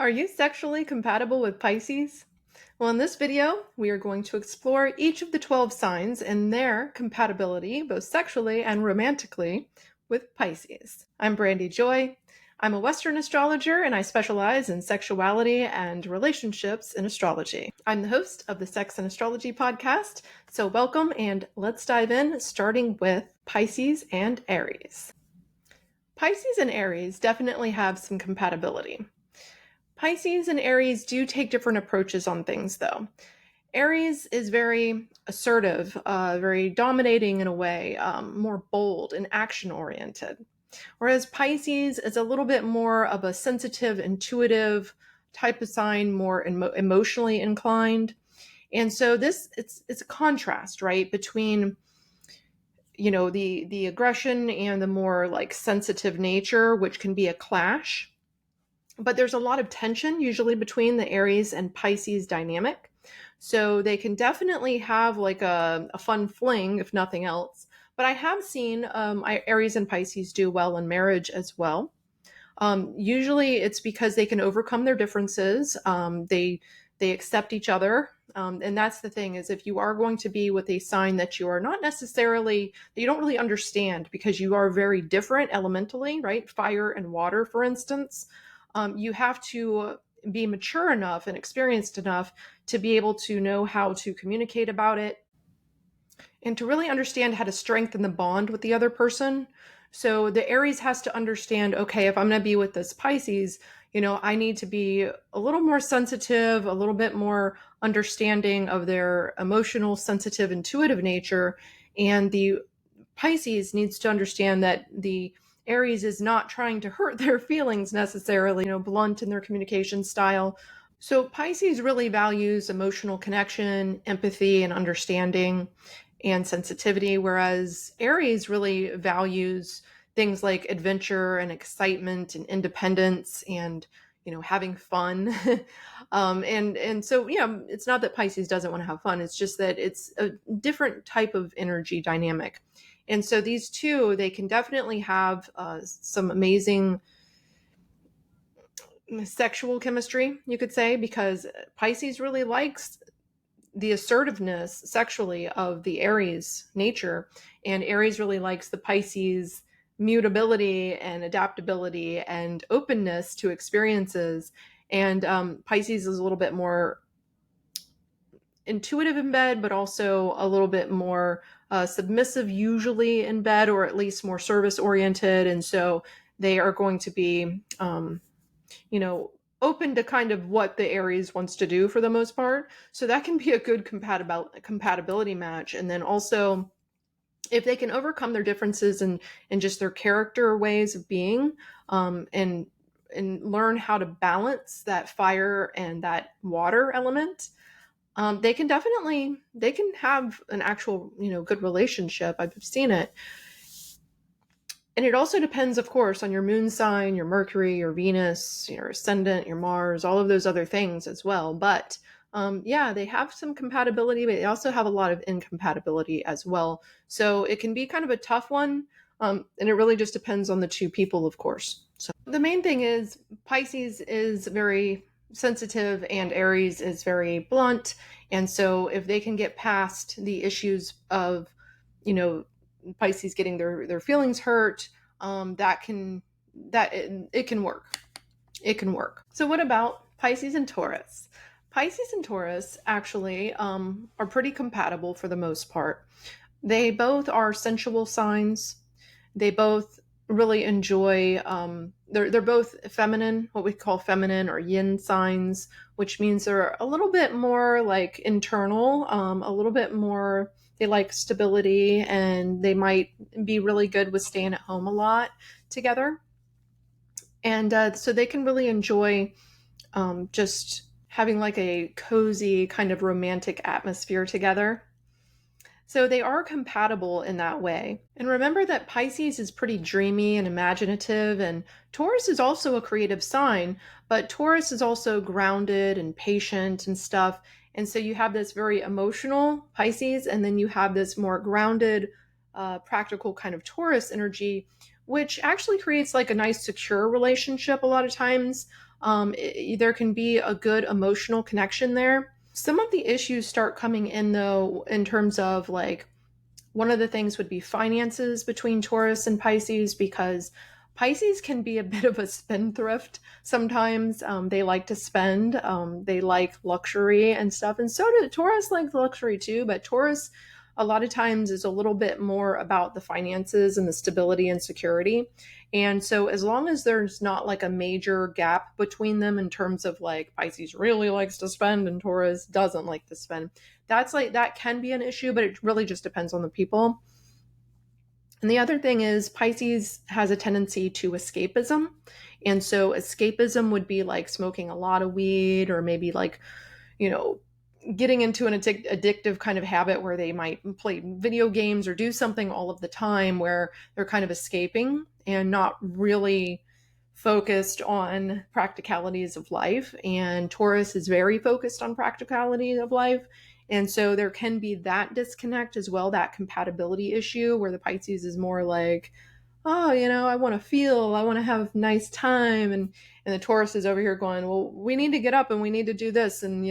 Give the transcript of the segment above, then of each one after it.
Are you sexually compatible with Pisces? Well, in this video, we are going to explore each of the 12 signs and their compatibility, both sexually and romantically, with Pisces. I'm Brandy Joy. I'm a Western astrologer and I specialize in sexuality and relationships in astrology. I'm the host of the Sex and Astrology podcast, so welcome and let's dive in, starting with Pisces and Aries. Pisces and Aries definitely have some compatibility. Pisces and Aries do take different approaches on things, though. Aries is very assertive, very dominating in a way, more bold and action oriented. Whereas Pisces is a little bit more of a sensitive, intuitive type of sign, more emotionally inclined. And so it's a contrast, right, between the aggression and the more like sensitive nature, which can be a clash. But there's a lot of tension usually between the Aries and Pisces dynamic. So they can definitely have like a fun fling, if nothing else. But I have seen Aries and Pisces do well in marriage as well. Usually it's because they can overcome their differences. They accept each other. And that's the thing, is if you are going to be with a sign that you are not necessarily, that you don't really understand because you are very different elementally, right? Fire and water, for instance. You have to be mature enough and experienced enough to be able to know how to communicate about it and to really understand how to strengthen the bond with the other person. So the Aries has to understand, okay, if I'm going to be with this Pisces, I need to be a little more sensitive, a little bit more understanding of their emotional, sensitive, intuitive nature. And the Pisces needs to understand that the Aries is not trying to hurt their feelings necessarily, blunt in their communication style. So Pisces really values emotional connection, empathy, and understanding and sensitivity, whereas Aries really values things like adventure and excitement and independence and having fun. And so it's not that Pisces doesn't want to have fun, it's just that it's a different type of energy dynamic. And so these two, they can definitely have some amazing sexual chemistry, you could say, because Pisces really likes the assertiveness sexually of the Aries nature, and Aries really likes the Pisces mutability and adaptability and openness to experiences. And Pisces is a little bit more intuitive in bed, but also a little bit more submissive usually in bed, or at least more service oriented. And so they are going to be open to kind of what the Aries wants to do for the most part. So that can be a good compatibility match. And then also, if they can overcome their differences and just their character ways of being, and learn how to balance that fire and that water element, they can have an actual good relationship. I've seen it. And it also depends, of course, on your moon sign, your Mercury, your Venus, your ascendant, your Mars, all of those other things as well. But they have some compatibility, but they also have a lot of incompatibility as well. So it can be kind of a tough one. And it really just depends on the two people, of course. So the main thing is Pisces is very sensitive and Aries is very blunt. And so if they can get past the issues of, Pisces getting their feelings hurt, it can work. It can work. So what about Pisces and Taurus? Pisces and Taurus actually are pretty compatible for the most part. They both are sensual signs. They both really enjoy. They're both feminine, what we call feminine or yin signs, which means they're a little bit more like internal, a little bit more. They like stability, and they might be really good with staying at home a lot together. And so they can really enjoy just having like a cozy kind of romantic atmosphere together. So they are compatible in that way. And remember that Pisces is pretty dreamy and imaginative, and Taurus is also a creative sign, but Taurus is also grounded and patient and stuff. And so you have this very emotional Pisces, and then you have this more grounded, practical kind of Taurus energy, which actually creates like a nice secure relationship a lot of times. there can be a good emotional connection there. Some of the issues start coming in though, in terms of like, one of the things would be finances between Taurus and Pisces, because Pisces can be a bit of a spendthrift sometimes. They like to spend, they like luxury and stuff. And so do Taurus, like luxury too, but Taurus a lot of times is a little bit more about the finances and the stability and security. And so as long as there's not like a major gap between them in terms of like Pisces really likes to spend and Taurus doesn't like to spend, that's like, that can be an issue, but it really just depends on the people. And the other thing is Pisces has a tendency to escapism. And so escapism would be like smoking a lot of weed, or maybe like, you know, getting into an addictive kind of habit where they might play video games or do something all of the time where they're kind of escaping and not really focused on practicalities of life. And Taurus is very focused on practicality of life. And so there can be that disconnect as well, that compatibility issue where the Pisces is more like, oh, I want to feel, I want to have nice time. And the Taurus is over here going, well, we need to get up and we need to do this. And,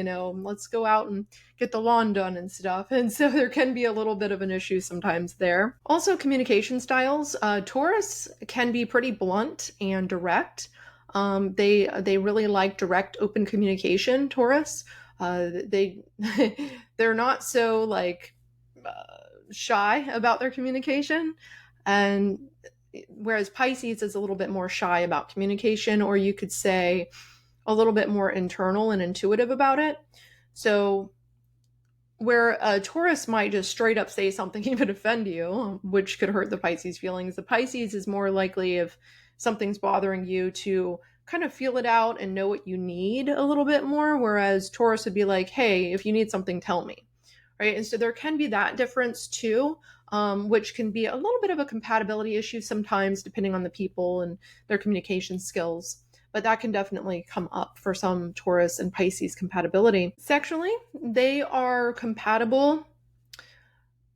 let's go out and get the lawn done and stuff. And so there can be a little bit of an issue sometimes there. Also, communication styles. Taurus can be pretty blunt and direct. They really like direct, open communication, Taurus. They they're not so like shy about their communication, and whereas Pisces is a little bit more shy about communication, or you could say a little bit more internal and intuitive about it. So where a Taurus might just straight up say something, even offend you, which could hurt the Pisces feelings, the Pisces is more likely, if something's bothering you, to kind of feel it out and know what you need a little bit more, whereas Taurus would be like, hey, if you need something, tell me. Right? And so there can be that difference too, which can be a little bit of a compatibility issue sometimes, depending on the people and their communication skills. But that can definitely come up for some Taurus and Pisces compatibility. Sexually, they are compatible.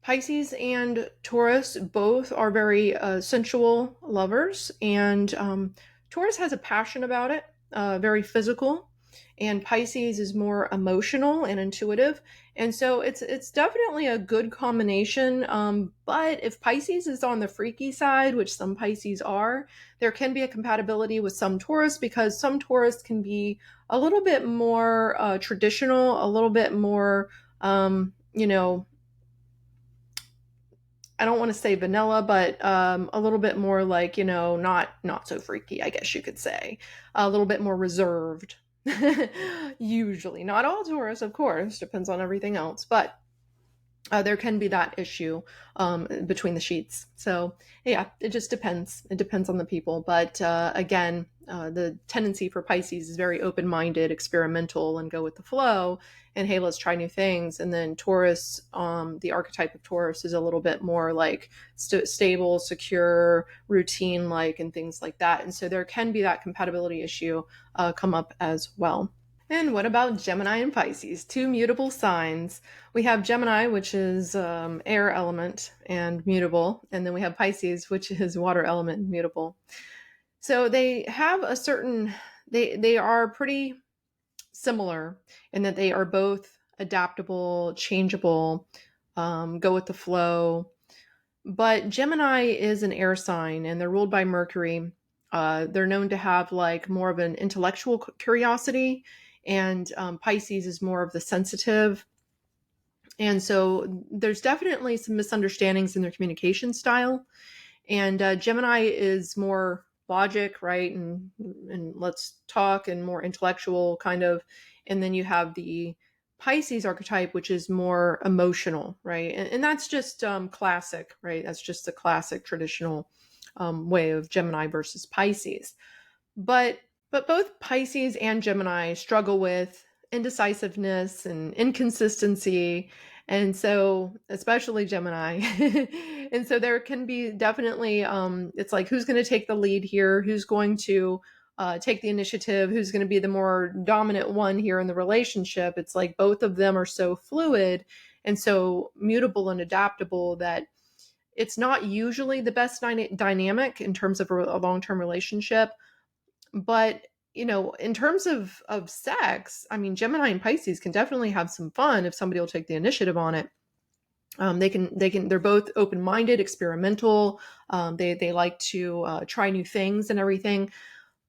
Pisces and Taurus both are very sensual lovers, and Taurus has a passion about it, very physical, and Pisces is more emotional and intuitive. And so it's definitely a good combination. But if Pisces is on the freaky side, which some Pisces are, there can be a compatibility with some Taurus, because some Taurus can be a little bit more traditional, a little bit more, I don't want to say vanilla, but a little bit more like, not so freaky, I guess you could say. A little bit more reserved. Usually. Not all Taurus, of course, depends on everything else, but there can be that issue between the sheets. So yeah, it just depends. It depends on the people. But again, the tendency for Pisces is very open-minded, experimental, and go with the flow. And hey, let's try new things. And then Taurus, the archetype of Taurus is a little bit more like stable, secure, routine-like, and things like that. And so there can be that compatibility issue come up as well. And what about Gemini and Pisces? Two mutable signs. We have Gemini, which is air element and mutable. And then we have Pisces, which is water element and mutable. So they have a certain, they are pretty similar in that they are both adaptable, changeable, go with the flow. But Gemini is an air sign and they're ruled by Mercury. They're known to have like more of an intellectual curiosity, and Pisces is more of the sensitive. And so there's definitely some misunderstandings in their communication style. And Gemini is more logic, right? And let's talk, and more intellectual kind of. And then you have the Pisces archetype, which is more emotional, right? And that's just classic, right? That's just the classic traditional way of Gemini versus Pisces. But both Pisces and Gemini struggle with indecisiveness and inconsistency. And so, especially Gemini. And so there can be definitely, it's like, who's going to take the lead here? Who's going to take the initiative? Who's going to be the more dominant one here in the relationship? It's like both of them are so fluid and so mutable and adaptable that it's not usually the best dynamic in terms of a long-term relationship. But in terms of sex, I mean, Gemini and Pisces can definitely have some fun if somebody will take the initiative on it. They're both open-minded, experimental. They like to try new things and everything.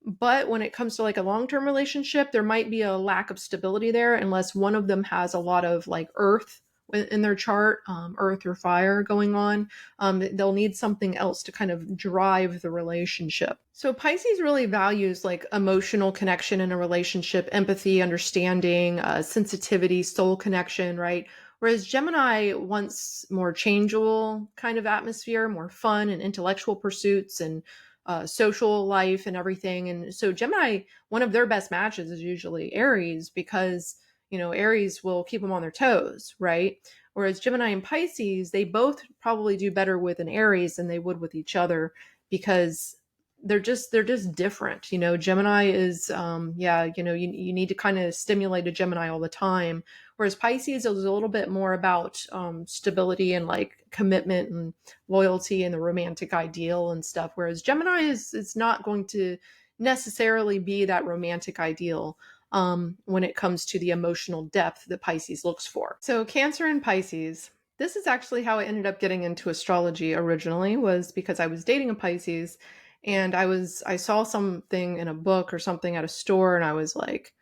But when it comes to like a long-term relationship, there might be a lack of stability there unless one of them has a lot of like earth in their chart, earth or fire going on. They'll need something else to kind of drive the relationship. So Pisces really values like emotional connection in a relationship, empathy, understanding, sensitivity, soul connection, right? Whereas Gemini wants more changeable kind of atmosphere, more fun and intellectual pursuits and social life and everything. And so Gemini, one of their best matches is usually Aries because, Aries will keep them on their toes, right? Whereas Gemini and Pisces, they both probably do better with an Aries than they would with each other because they're just different. Gemini is you need to kind of stimulate a Gemini all the time, whereas Pisces is a little bit more about stability and like commitment and loyalty and the romantic ideal and stuff, whereas Gemini is not going to necessarily be that romantic ideal when it comes to the emotional depth that Pisces looks for. So Cancer and Pisces, this is actually how I ended up getting into astrology originally, was because I was dating a Pisces and I saw something in a book or something at a store and I was like,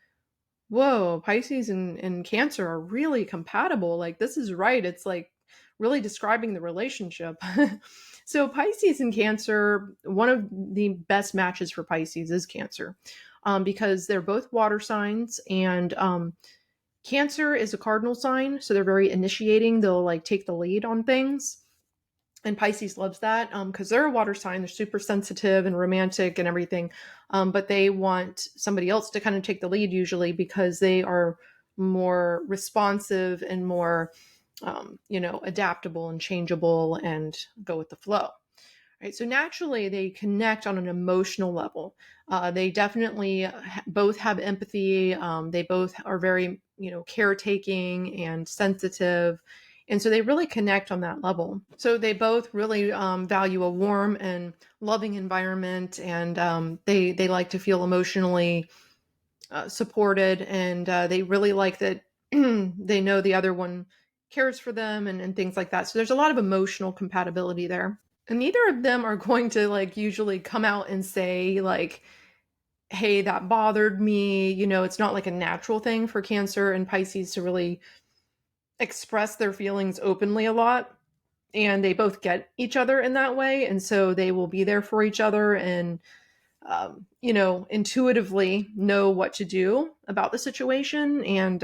whoa, Pisces and Cancer are really compatible. Like, this is right. It's like really describing the relationship. So, Pisces and Cancer, one of the best matches for Pisces is Cancer because they're both water signs and Cancer is a cardinal sign. So, they're very initiating. They'll like take the lead on things. And Pisces loves that because they're a water sign. They're super sensitive and romantic and everything. But they want somebody else to kind of take the lead usually because they are more responsive and more, adaptable and changeable and go with the flow. Right. So naturally, they connect on an emotional level. They definitely both have empathy. They both are very, caretaking and sensitive. And so they really connect on that level. So they both really value a warm and loving environment, and they like to feel emotionally supported, and they really like that they know the other one cares for them and things like that. So there's a lot of emotional compatibility there. And neither of them are going to like usually come out and say like, hey, that bothered me. It's not like a natural thing for Cancer and Pisces to really express their feelings openly a lot. And they both get each other in that way. And so they will be there for each other and, intuitively know what to do about the situation and,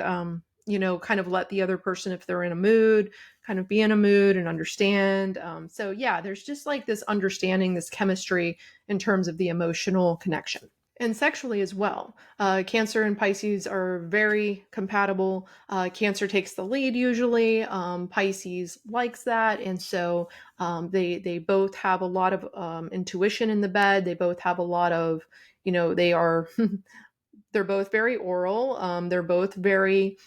kind of let the other person, if they're in a mood, kind of be in a mood and understand. So, yeah, there's just like this understanding, this chemistry in terms of the emotional connection. And sexually as well. Cancer and Pisces are very compatible. Cancer takes the lead usually. Pisces likes that, and so they both have a lot of intuition in the bed. They both have a lot of, they are they're both very oral. They're both very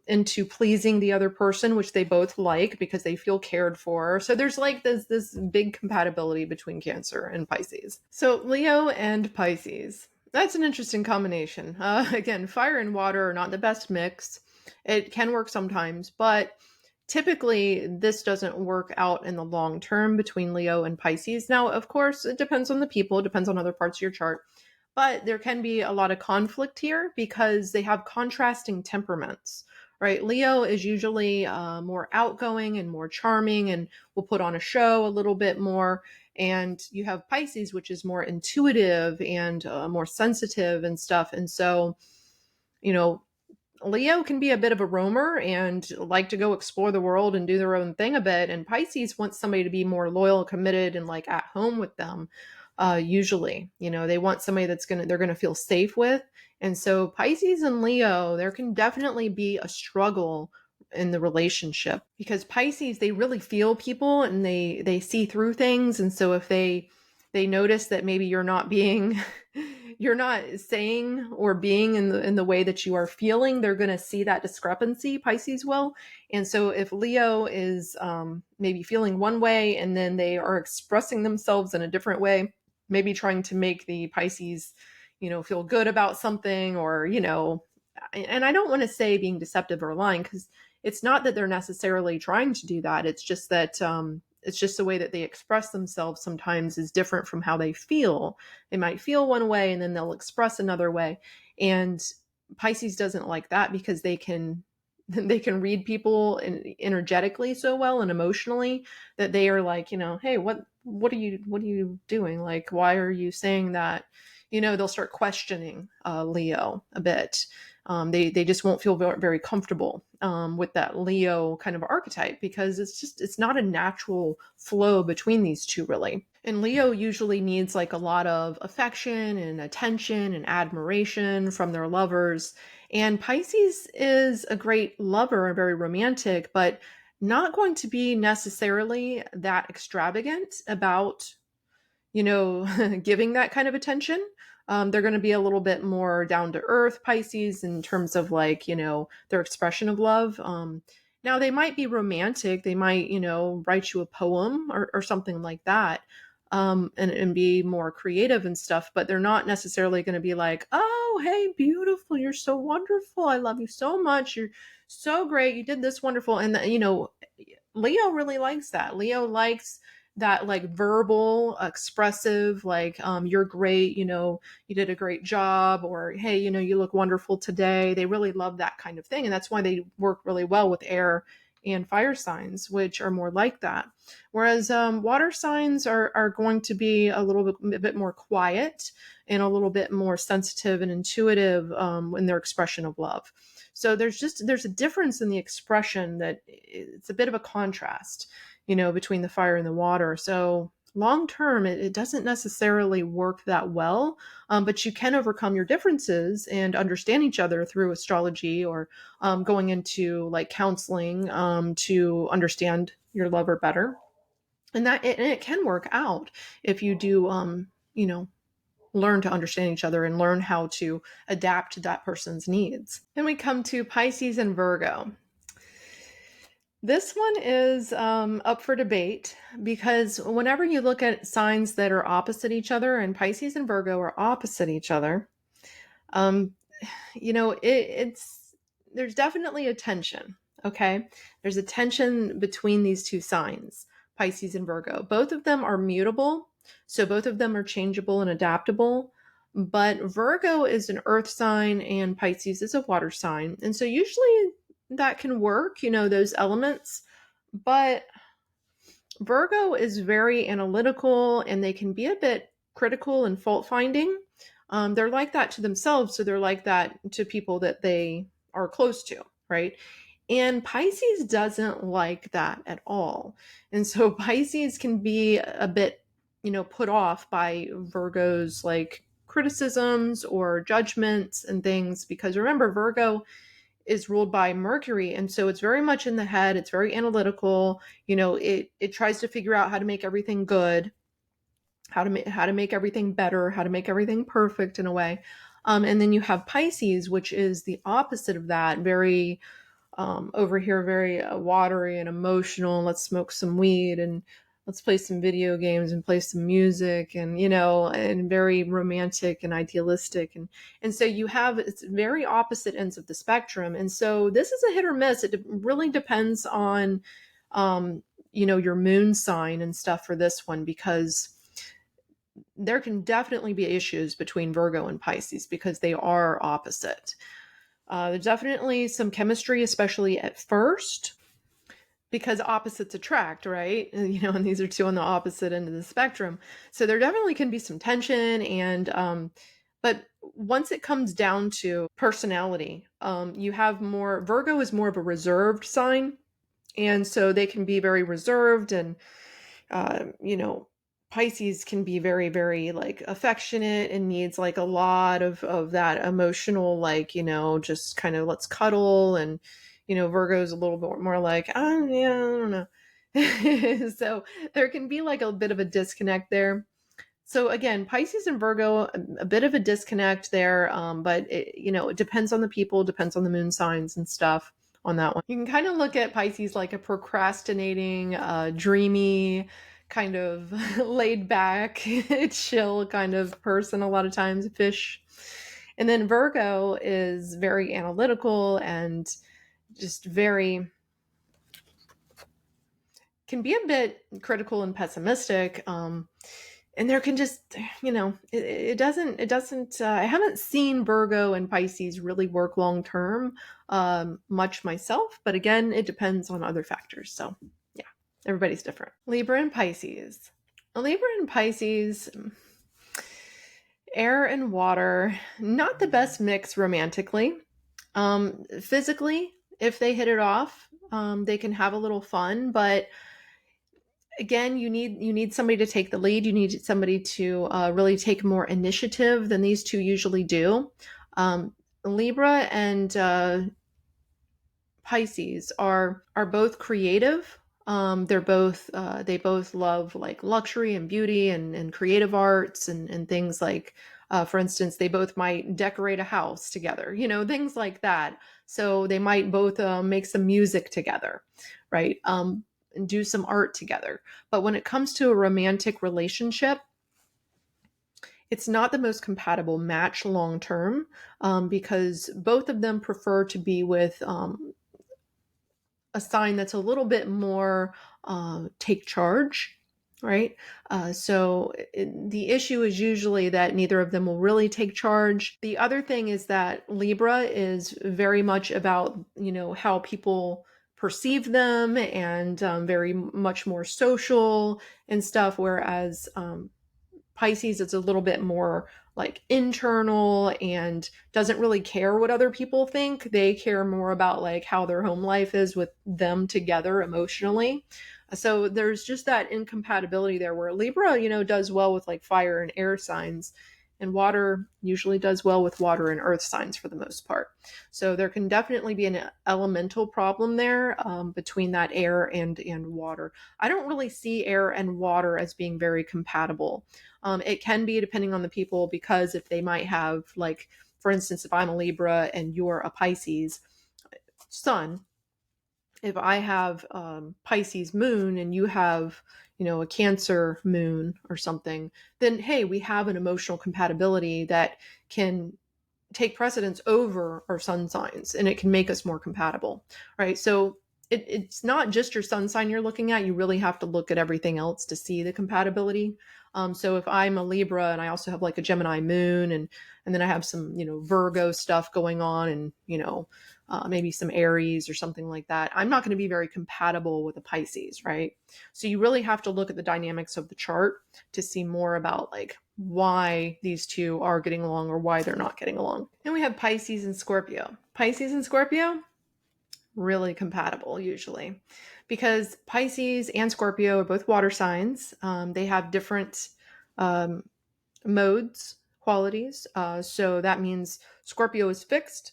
into pleasing the other person, which they both like because they feel cared for. So there's like this big compatibility between Cancer and Pisces. So Leo and Pisces. That's an interesting combination. Again, fire and water are not the best mix. It can work sometimes, but typically this doesn't work out in the long term between Leo and Pisces. Now, of course, it depends on the people, it depends on other parts of your chart. But there can be a lot of conflict here because they have contrasting temperaments, right? Leo is usually more outgoing and more charming and will put on a show a little bit more. And you have Pisces, which is more intuitive and more sensitive and stuff. And so, Leo can be a bit of a roamer and like to go explore the world and do their own thing a bit. And Pisces wants somebody to be more loyal, committed, and like at home with them. Usually, they want somebody they're gonna feel safe with. And so Pisces and Leo, there can definitely be a struggle in the relationship because Pisces, they really feel people and they see through things. And so if they notice that maybe you're not being you're not saying or being in the way that you are feeling, they're going to see that discrepancy. Pisces will. And so if Leo is maybe feeling one way and then they are expressing themselves in a different way, maybe trying to make the Pisces feel good about something, or, and I don't want to say being deceptive or lying, because it's not that they're necessarily trying to do that. It's just that it's just the way that they express themselves sometimes is different from how they feel. They might feel one way and then they'll express another way. And Pisces doesn't like that, because they can read people energetically so well and emotionally, that they are like, hey, what are you doing? Like, why are you saying that? They'll start questioning Leo a bit. They just won't feel very, very comfortable with that Leo kind of archetype, because it's not a natural flow between these two, really. And Leo usually needs like a lot of affection and attention and admiration from their lovers. And Pisces is a great lover and very romantic, but not going to be necessarily that extravagant about, giving that kind of attention. They're going to be a little bit more down to earth, Pisces, in terms of like, their expression of love. Now they might be romantic. They might, write you a poem or something like that. And be more creative and stuff, but they're not necessarily going to be like, oh, hey, beautiful. You're so wonderful. I love you so much. You're so great. You did this wonderful. And, Leo really likes that. Leo likes that like verbal, expressive, like, you're great, you did a great job, or hey, you look wonderful today. They really love that kind of thing. And that's why they work really well with air and fire signs, which are more like that. Whereas water signs are going to be a bit more quiet and a little bit more sensitive and intuitive in their expression of love. So there's a difference in the expression, that it's a bit of a contrast, between the fire and the water. So long term, it doesn't necessarily work that well, but you can overcome your differences and understand each other through astrology, or going into like counseling to understand your lover better. And it can work out if you do, learn to understand each other and learn how to adapt to that person's needs. Then we come to Pisces and Virgo. This one is up for debate, because whenever you look at signs that are opposite each other, and Pisces and Virgo are opposite each other, it's there's definitely a tension. Okay, there's a tension between these two signs, Pisces and Virgo. Both of them are mutable, so both of them are changeable and adaptable. But Virgo is an earth sign and Pisces is a water sign, and so usually that can work, those elements. But Virgo is very analytical, and they can be a bit critical and fault finding. They're like that to themselves, so they're like that to people that they are close to, right? And Pisces doesn't like that at all. And so Pisces can be a bit, put off by Virgo's like criticisms or judgments and things, because remember, Virgo is ruled by Mercury, and so it's very much in the head. It's very analytical. It tries to figure out how to make everything good, how to make everything better, how to make everything perfect in a way. And then you have Pisces, which is the opposite of that, very over here, very watery and emotional. Let's smoke some weed and let's play some video games and play some music, and and very romantic and idealistic. And so you have, it's very opposite ends of the spectrum. And so this is a hit or miss. It really depends on your moon sign and stuff for this one, because there can definitely be issues between Virgo and Pisces because they are opposite. There's definitely some chemistry, especially at first, because opposites attract, right? And these are two on the opposite end of the spectrum. So there definitely can be some tension. And, but once it comes down to personality, you have more, Virgo is more of a reserved sign. And so they can be very reserved, and, Pisces can be very, very like affectionate and needs like a lot of that emotional, like, just kind of let's cuddle. And, Virgo's a little bit more like, oh, yeah, I don't know. So there can be like a bit of a disconnect there. So again, Pisces and Virgo, a bit of a disconnect there. But it depends on the people, depends on the moon signs and stuff on that one. You can kind of look at Pisces like a procrastinating, dreamy, kind of laid back, chill kind of person a lot of times, fish. And then Virgo is very analytical and just very, can be a bit critical and pessimistic. And there can just, it doesn't, I haven't seen Virgo and Pisces really work long term much myself, but again, it depends on other factors. So yeah, everybody's different. Libra and Pisces. Libra and Pisces, air and water, not the best mix romantically. Physically, if they hit it off, they can have a little fun, but again, you need somebody to take the lead. You need somebody to really take more initiative than these two usually do. Libra and Pisces are both creative. They both love like luxury and beauty and creative arts and things like, for instance, they both might decorate a house together, things like that. So they might both make some music together, right? And do some art together. But when it comes to a romantic relationship, it's not the most compatible match long term, because both of them prefer to be with a sign that's a little bit more take charge, right? The issue is usually that neither of them will really take charge. The other thing is that Libra is very much about, how people perceive them and very much more social and stuff, whereas Pisces is a little bit more like internal and doesn't really care what other people think. They care more about like how their home life is with them together emotionally. So there's just that incompatibility there where Libra, does well with like fire and air signs, and water usually does well with water and earth signs for the most part. So there can definitely be an elemental problem there between that air and water. I don't really see air and water as being very compatible. It can be depending on the people, because if they might have, like, for instance, if I'm a Libra and you're a Pisces sun, if I have Pisces moon and you have, a Cancer moon or something, then hey, we have an emotional compatibility that can take precedence over our sun signs, and it can make us more compatible, right? So it's not just your sun sign you're looking at. You really have to look at everything else to see the compatibility. So if I'm a Libra and I also have like a Gemini moon, and then I have some, Virgo stuff going on, and, maybe some Aries or something like that, I'm not going to be very compatible with a Pisces, right? So you really have to look at the dynamics of the chart to see more about like why these two are getting along or why they're not getting along. And we have Pisces and Scorpio. Pisces and Scorpio, really compatible usually, because Pisces and Scorpio are both water signs. They have different modes, qualities. So that means Scorpio is fixed,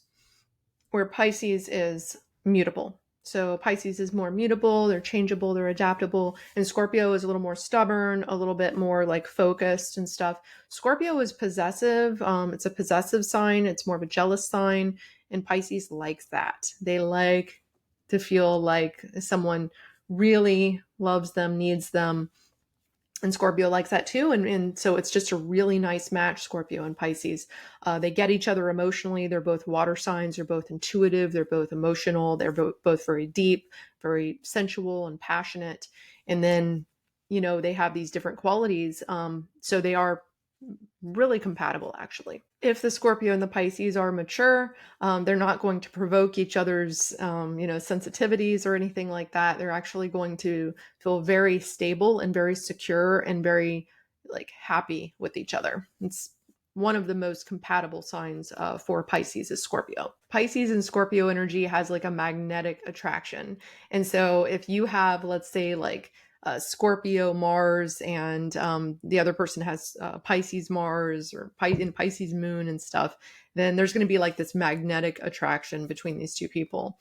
where Pisces is mutable. So Pisces is more mutable, they're changeable, they're adaptable, and Scorpio is a little more stubborn, a little bit more like focused and stuff. Scorpio is possessive. It's a possessive sign. It's more of a jealous sign, and Pisces likes that. They like to feel like someone really loves them, needs them, and Scorpio likes that too. And so it's just a really nice match, Scorpio and Pisces. They get each other emotionally. They're both water signs. They're both intuitive. They're both emotional. They're both very deep, very sensual and passionate. And then, they have these different qualities. So they are really compatible, actually. If the Scorpio and the Pisces are mature, they're not going to provoke each other's, sensitivities or anything like that. They're actually going to feel very stable and very secure and very like happy with each other. It's one of the most compatible signs for Pisces is Scorpio. Pisces and Scorpio energy has like a magnetic attraction. And so if you have, let's say, like Scorpio Mars, and the other person has Pisces Mars or in Pisces moon and stuff, then there's going to be like this magnetic attraction between these two people.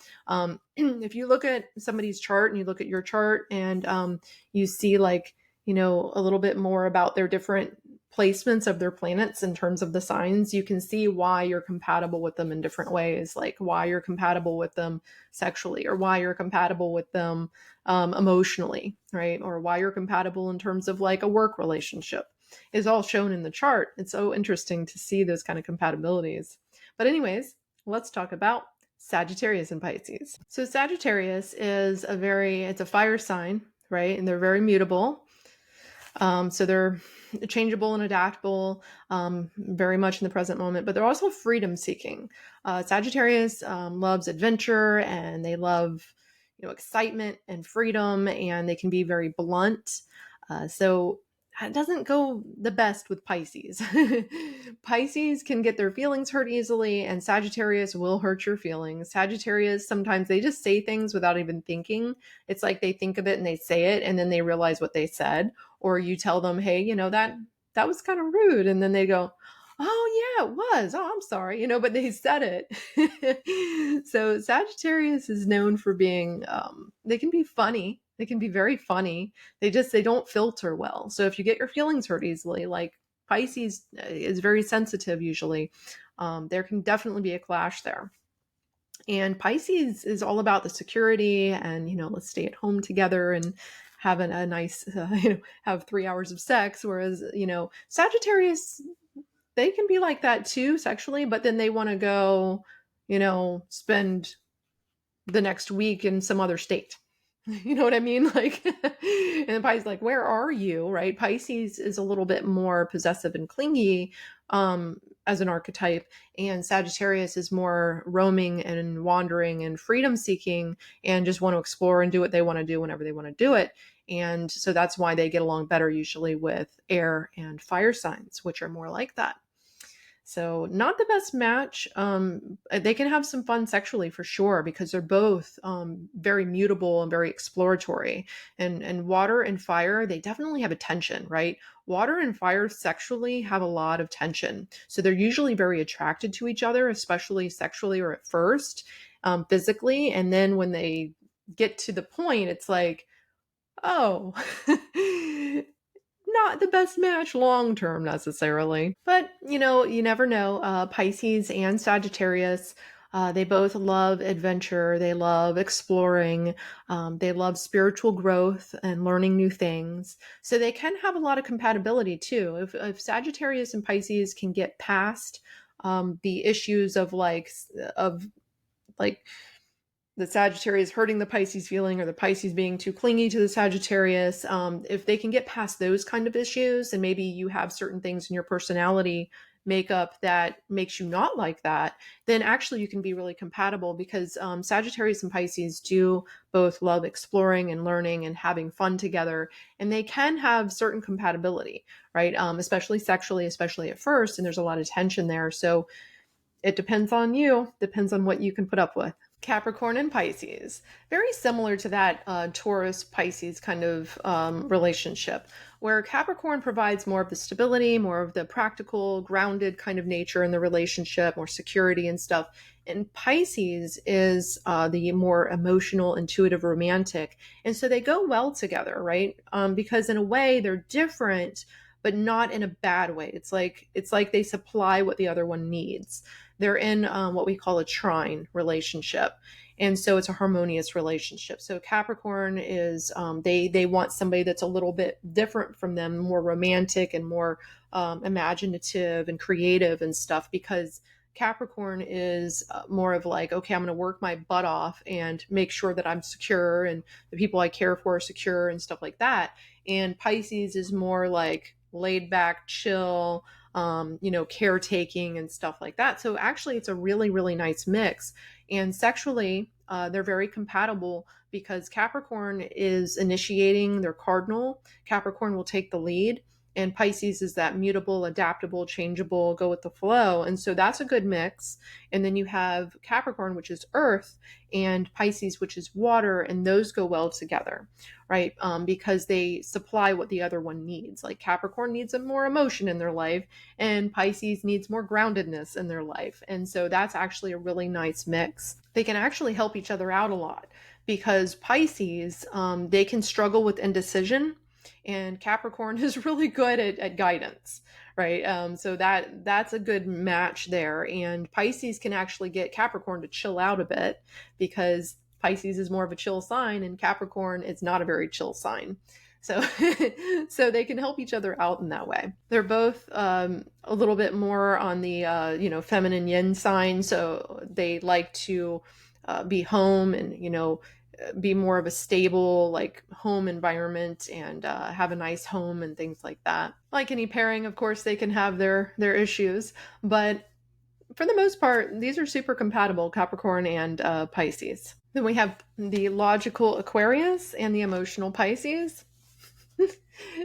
If you look at somebody's chart and you look at your chart and you see like, a little bit more about their different placements of their planets in terms of the signs, you can see why you're compatible with them in different ways, like why you're compatible with them sexually, or why you're compatible with them emotionally, right? Or why you're compatible in terms of like a work relationship is all shown in the chart. It's so interesting to see those kind of compatibilities. But anyways, let's talk about Sagittarius and Pisces. So Sagittarius is it's a fire sign, right? And they're very mutable. So they're changeable and adaptable, very much in the present moment, but they're also freedom seeking. Sagittarius loves adventure, and they love, excitement and freedom, and they can be very blunt. So it doesn't go the best with Pisces. Pisces can get their feelings hurt easily, and Sagittarius will hurt your feelings. Sagittarius, sometimes they just say things without even thinking. It's like they think of it and they say it, and then they realize what they said. Or you tell them, hey, that was kind of rude. And then they go, oh yeah, it was. Oh, I'm sorry, but they said it. So Sagittarius is known for being, they can be funny. They can be very funny. They don't filter well. So if you get your feelings hurt easily, like Pisces is very sensitive usually, there can definitely be a clash there. And Pisces is all about the security and, let's stay at home together and have a nice, have 3 hours of sex. Whereas, Sagittarius, they can be like that too sexually, but then they want to go, spend the next week in some other state. You know what I mean? Like, and then Pisces, like, where are you? Right? Pisces is a little bit more possessive and clingy as an archetype, and Sagittarius is more roaming and wandering and freedom seeking, and just want to explore and do what they want to do whenever they want to do it. And so that's why they get along better usually with air and fire signs, which are more like that. So not the best match. They can have some fun sexually for sure, because they're both very mutable and very exploratory. And water and fire, they definitely have a tension, right? Water and fire sexually have a lot of tension. So they're usually very attracted to each other, especially sexually or at first, physically. And then when they get to the point, it's like, oh, not the best match long term necessarily. But, you never know. Pisces and Sagittarius, they both love adventure. They love exploring. They love spiritual growth and learning new things. So they can have a lot of compatibility too. If Sagittarius and Pisces can get past the issues of like the Sagittarius hurting the Pisces feeling, or the Pisces being too clingy to the Sagittarius, if they can get past those kind of issues, and maybe you have certain things in your personality makeup that makes you not like that, then actually you can be really compatible, because Sagittarius and Pisces do both love exploring and learning and having fun together, and they can have certain compatibility, right? Especially sexually, especially at first, and there's a lot of tension there. So it depends on you, depends on what you can put up with. Capricorn and Pisces. Very similar to that Taurus Pisces kind of relationship, where Capricorn provides more of the stability, more of the practical, grounded kind of nature in the relationship, more security and stuff. And Pisces is the more emotional, intuitive, romantic. And so they go well together, right? Because in a way they're different, but not in a bad way. It's like they supply what the other one needs. They're in what we call a trine relationship. And so it's a harmonious relationship. So Capricorn is, they want somebody that's a little bit different from them, more romantic and more imaginative and creative and stuff, because Capricorn is more of like, okay, I'm going to work my butt off and make sure that I'm secure and the people I care for are secure and stuff like that. And Pisces is more like laid back, chill, caretaking and stuff like that. So actually it's a really, really nice mix. And sexually, they're very compatible, because Capricorn is initiating their cardinal. Capricorn will take the lead, and Pisces is that mutable, adaptable, changeable, go with the flow. And so that's a good mix. And then you have Capricorn, which is earth, and Pisces, which is water, and those go well together, right? Because they supply what the other one needs. Like Capricorn needs more emotion in their life, and Pisces needs more groundedness in their life. And so that's actually a really nice mix. They can actually help each other out a lot, because Pisces, they can struggle with indecision. and Capricorn is really good at guidance, right? So that's a good match there. And Pisces can actually get Capricorn to chill out a bit, because Pisces is more of a chill sign and Capricorn is not a very chill sign. So, so they can help each other out in that way. They're both a little bit more on the feminine yin sign, so they like to be home and be more of a stable like home environment, and have a nice home and things like that. Like any pairing, of course, they can have their issues, but for the most part, these are super compatible, Capricorn and Pisces. Then we have the logical Aquarius and the emotional Pisces.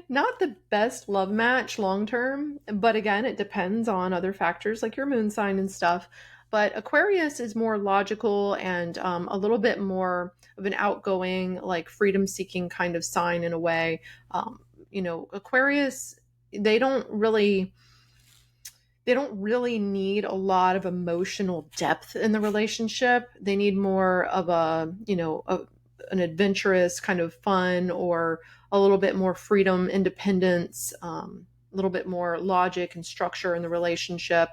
Not the best love match long term, but again, it depends on other factors like your moon sign and stuff. But Aquarius is more logical and a little bit more of an outgoing, like freedom seeking kind of sign in a way. Aquarius, they don't really need a lot of emotional depth in the relationship. They need more of an adventurous kind of fun, or a little bit more freedom, independence, a little bit more logic and structure in the relationship.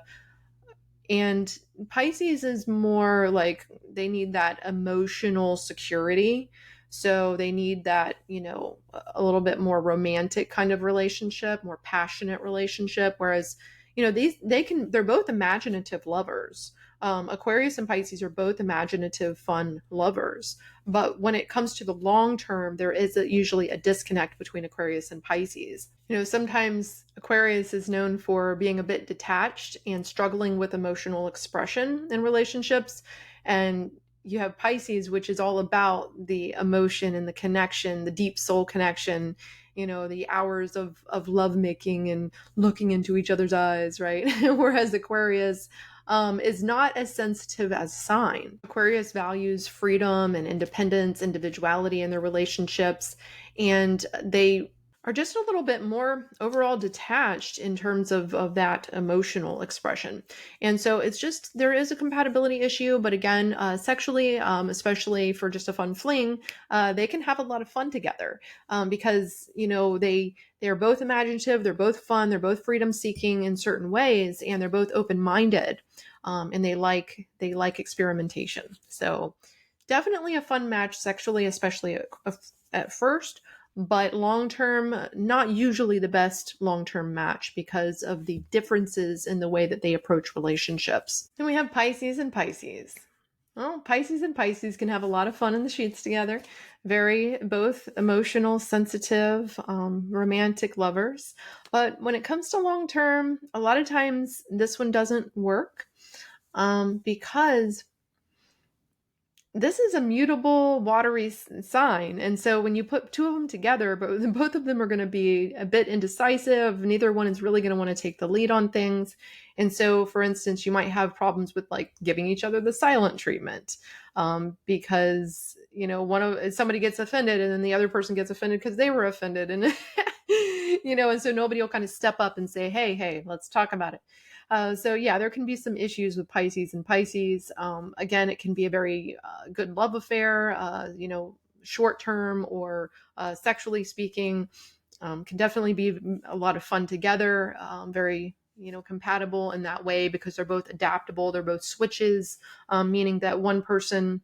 And Pisces is more like they need that emotional security. So they need that, a little bit more romantic kind of relationship, more passionate relationship. Whereas, they're both imaginative lovers. Aquarius and Pisces are both imaginative, fun lovers. But when it comes to the long term, there is usually a disconnect between Aquarius and Pisces. Sometimes Aquarius is known for being a bit detached and struggling with emotional expression in relationships. And you have Pisces, which is all about the emotion and the connection, the deep soul connection, the hours of lovemaking and looking into each other's eyes, right? Whereas Aquarius is not as sensitive as sign. Aquarius values freedom and independence, individuality in their relationships, and they are just a little bit more overall detached in terms of that emotional expression. And so it's just, there is a compatibility issue, but again, sexually, especially for just a fun fling, they can have a lot of fun together, because, they're both imaginative, they're both fun, they're both freedom seeking in certain ways, and they're both open-minded, and they like experimentation. So definitely a fun match sexually, especially at first, but long term, not usually the best long term match because of the differences in the way that they approach relationships. Then we have Pisces and Pisces. Well, Pisces and Pisces can have a lot of fun in the sheets together. Very both emotional, sensitive, romantic lovers. But when it comes to long term, a lot of times this one doesn't work, because this is a mutable, watery sign. And so when you put two of them together, both of them are going to be a bit indecisive. Neither one is really going to want to take the lead on things. And so, for instance, you might have problems with like giving each other the silent treatment, because, somebody gets offended and then the other person gets offended because they were offended. And, and so nobody will kind of step up and say, hey, let's talk about it. So yeah, there can be some issues with Pisces and Pisces. Again, it can be a very good love affair, short term or sexually speaking. Can definitely be a lot of fun together. Very compatible in that way because they're both adaptable. They're both switches, meaning that one person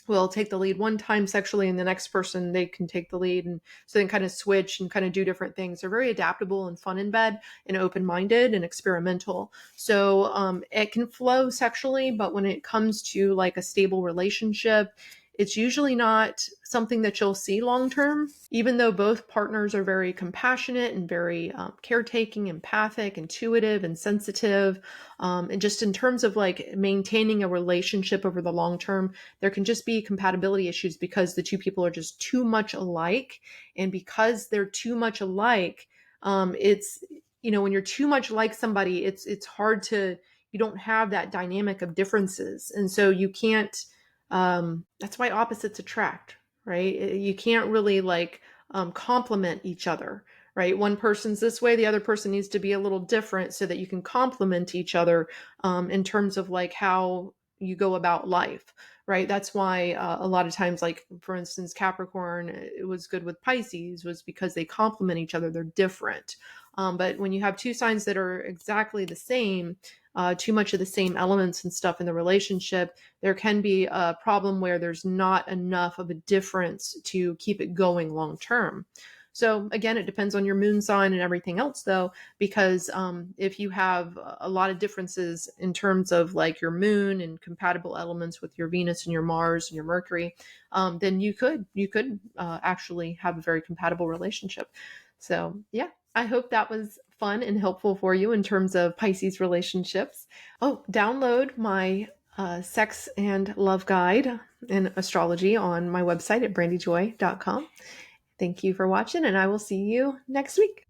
will take the lead one time sexually and the next person, they can take the lead, and so they can kind of switch and kind of do different things. They're very adaptable and fun in bed and open-minded and experimental. So it can flow sexually, but when it comes to like a stable relationship, it's usually not something that you'll see long term, even though both partners are very compassionate and very caretaking, empathic, intuitive, and sensitive. And just in terms of like maintaining a relationship over the long term, there can just be compatibility issues because the two people are just too much alike. And because they're too much alike, it's, when you're too much like somebody, it's hard to, you don't have that dynamic of differences. And so you can't, that's why opposites attract, right? You can't really like complement each other, right? One person's this way, the other person needs to be a little different so that you can complement each other in terms of like how you go about life, right? That's why a lot of times, like for instance, Capricorn, it was good with Pisces was because they complement each other. They're different. But when you have two signs that are exactly the same, too much of the same elements and stuff in the relationship, there can be a problem where there's not enough of a difference to keep it going long term. So again, it depends on your moon sign and everything else, though, because if you have a lot of differences in terms of like your moon and compatible elements with your Venus and your Mars and your Mercury, then you could actually have a very compatible relationship. So yeah, I hope that was fun and helpful for you in terms of Pisces relationships. Oh, download my sex and love guide in astrology on my website at brandyjoy.com. Thank you for watching, and I will see you next week.